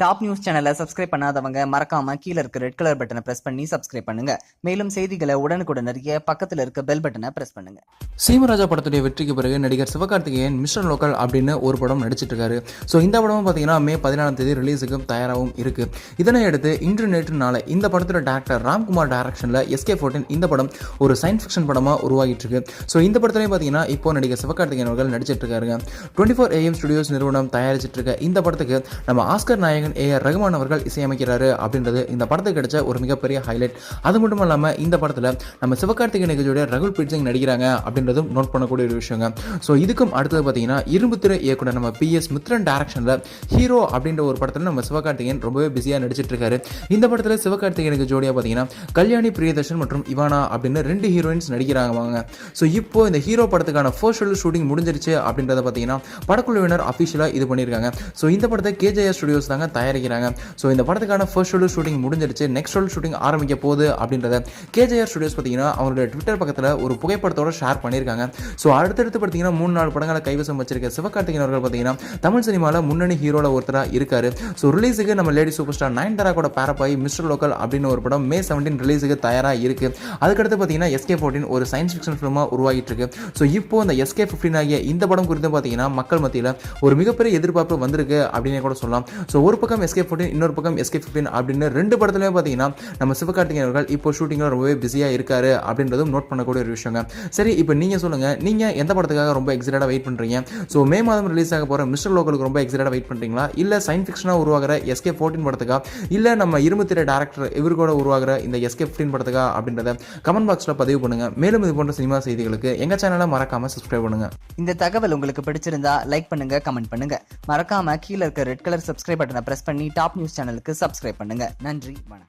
Top news சேனலை subscribe பண்ணாதவங்க மறக்காம கீழ இருக்க ரெட் கலர் பட்டனை பிரஸ் பண்ணி சப்ஸ்கிரைப் பண்ணுங்க. மேலும் செய்திகளை உடனுக்குடன் அறிய பக்கத்துல இருக்க பெல் பட்டனை பிரஸ் பண்ணுங்க. சீமராஜா படத்துடைய வெற்றிக்கு பிறகு நடிகர் சிவகார்த்திகேயன் மிஸ்டர் லோக்கல் அப்படின்னு ஒரு படம் நடிச்சிட்டு இருக்காரு. ஸோ இந்த படமும் பார்த்தீங்கன்னா மே 14 ரிலீஸுக்கு தயாராகவும் இருக்கு. இதனை அடுத்து இன்று நேற்று நாளை இந்த படத்தோட டேரக்டர் ராம்குமார் டைரக்ஷன்ல SK14 இந்த படம் ஒரு சயின்ஸ் ஃபிக்ஷன் படமா உருவாகிட்டு இருக்கு. ஸோ இந்த படத்துலேயும் பார்த்தீங்கன்னா இப்போ நடிகர் சிவகார்த்திகேயன் அவர்கள் நடிச்சிட்டு இருக்காருங்க. 24AM ஸ்டுடியோஸ் நிறுவனம் தயாரிச்சிட்டு இருக்க இந்த படத்துக்கு நம்ம ஆஸ்கர் நாயகன் AR ரகுமான் அவர்கள் இசையமைக்கிறாரு அப்படின்றது இந்த படத்துக்கு கிடைச்ச ஒரு மிகப்பெரிய ஹைலைட். அது மட்டும் இல்லாமல் இந்த படத்தில் நம்ம சிவகார்த்திகேயன் ரகுல் பிரீத் சிங் நடிக்கிறாங்க அப்படின்றதும் நோட் பண்ணக்கூடிய ஒரு விஷயங்க. ஸோ இதுக்கும் அடுத்தது பார்த்தீங்கன்னா இரும்புத்திரை இயக்குனர் நம்ம PS மித்ரன் டைரக்ஷனில் ஹீரோ அப்படின்ற ஒரு படத்தில் நம்ம சிவகார்த்திகேயன் ரொம்பவே பிஸியாக நடிச்சிட்டு இருக்காரு. இந்த படத்தில் சிவகார்த்திகேயனுக்கு ஜோடியாக பார்த்தீங்கன்னா கல்யாணி பிரியதர்ஷன் மற்றும் இவானா அப்படின்னு 2 ஹீரோயின்ஸ் நடிக்கிறாங்க. ஸோ இப்போ இந்த ஹீரோ படத்துக்கான ஃபர்ஸ்ட் ஷெட்யூல் ஷூட்டிங் முடிஞ்சிருச்சு அப்படின்றத பார்த்தீங்கன்னா படக்குழுவினர் அஃபிஷியலாக இது பண்ணியிருக்காங்க. ஸோ இந்த படத்தை KJR ஸ்டுடியோஸ் தாங்க தயாரிக்கிறாங்க. ஸோ இந்த படத்துக்கான ஃபர்ஸ்ட் ஷெட்யூல் ஷூட்டிங் முடிஞ்சிருச்சு, நெக்ஸ்ட் ஷெட்யூல் ஷூட்டிங் ஆரம்பிக்க போகுது அப்படின்றத KJR ஸ்டுடியோஸ் பார்த்தீங்கன்னா அவங்களுடைய ட்விட்டர் பக்கத்தில் ஒரு புகைப்படத்தோட ஷேர் பண்ணியிருக்காங்க. ஸோ அடுத்தடுத்து பார்த்தீங்கன்னா 3-4 படங்களை கைவசம் வச்சிருக்க சிவகார்த்திகேயன் அவர்கள் பார்த்தீங்கன்னா தமிழ் சினிமாவில் முன்னணி ஹீரோல ஒருத்தராக இருக்காரு. ஸோ ரிலீஸுக்கு நம்ம லேடி சூப்பர் ஸ்டார் நயன்தாரா கூட பேரப் ஆகி மிஸ்டர் லோக்கல் அப்படின்னு ஒரு படம் May 17 ரிலீஸுக்கு தயாராக இருக்கு. அதுக்கடுத்து பார்த்தீங்கன்னா SK14 ஒரு சயின்ஸ் ஃபிக்ஷன் ஃபிலிமாக உருவாகிட்டு இருக்கு. ஸோ இப்போ இந்த SK15 ஆகிய இந்த படம் குறித்து பார்த்தீங்கன்னா மக்கள் மத்தியில் ஒரு மிகப்பெரிய எதிர்பார்ப்பு வந்திருக்கு அப்படின்னு கூட சொல்லலாம். ஸோ ஒரு பக்கம் SK14 இன்னொரு பக்கம் SK15 அப்படின்னு 2 படத்துலையும் பார்த்தீங்கன்னா நம்ம சிவகார்த்திகேயன் அவர்கள் இப்போ ஷூட்டிங்கில் ரொம்பவே பிஸியாக இருக்காரு அப்படின்றதும் நோட் பண்ணக்கூடிய ஒரு விஷயங்க. சரி, இப்போ நீங்கள் சொல்லுங்கள், நீங்கள் எந்த படத்துக்காக ரொம்ப எக்ஸைட்டடாக வெயிட் பண்ணுறீங்க? ஸோ மே மாதம் ரிலீஸ் ஆக போகிற மிஸ்டர் லோக்கலுக்கு ரொம்ப எக்ஸைட்டடாக வெயிட் பண்ணுறீங்களா, இல்லை சயின்ஸ் ஃபிக்ஷனாக உருவாகிற SK14 படத்துக்கா, இல்லை நம்ம இரும்புத்திரை டேரக்டர் இவர் கூட உருவாகிற இந்த SK15 படத்துக்கா அப்படின்றத கமெண்ட் பாக்ஸில் பதிவு பண்ணுங்கள். மேலும் இது போன்ற சினிமா செய்திகளுக்கு எங்கள் சேனலை மறக்காமல் சப்ஸ்கிரைப் பண்ணுங்கள். இந்த தகவல் உங்களுக்கு பிடிச்சிருந்தா லைக் பண்ணுங்க, கமெண்ட் பண்ணுங்க. மறக்காம கீழ இருக்க ரெட் கலர் சப்ஸ்கிரைப் பட்டனை பிரஸ் பண்ணி டாப் நியூஸ் சேனலுக்கு சப்ஸ்கிரைப் பண்ணுங்க. நன்றி, வணக்கம்.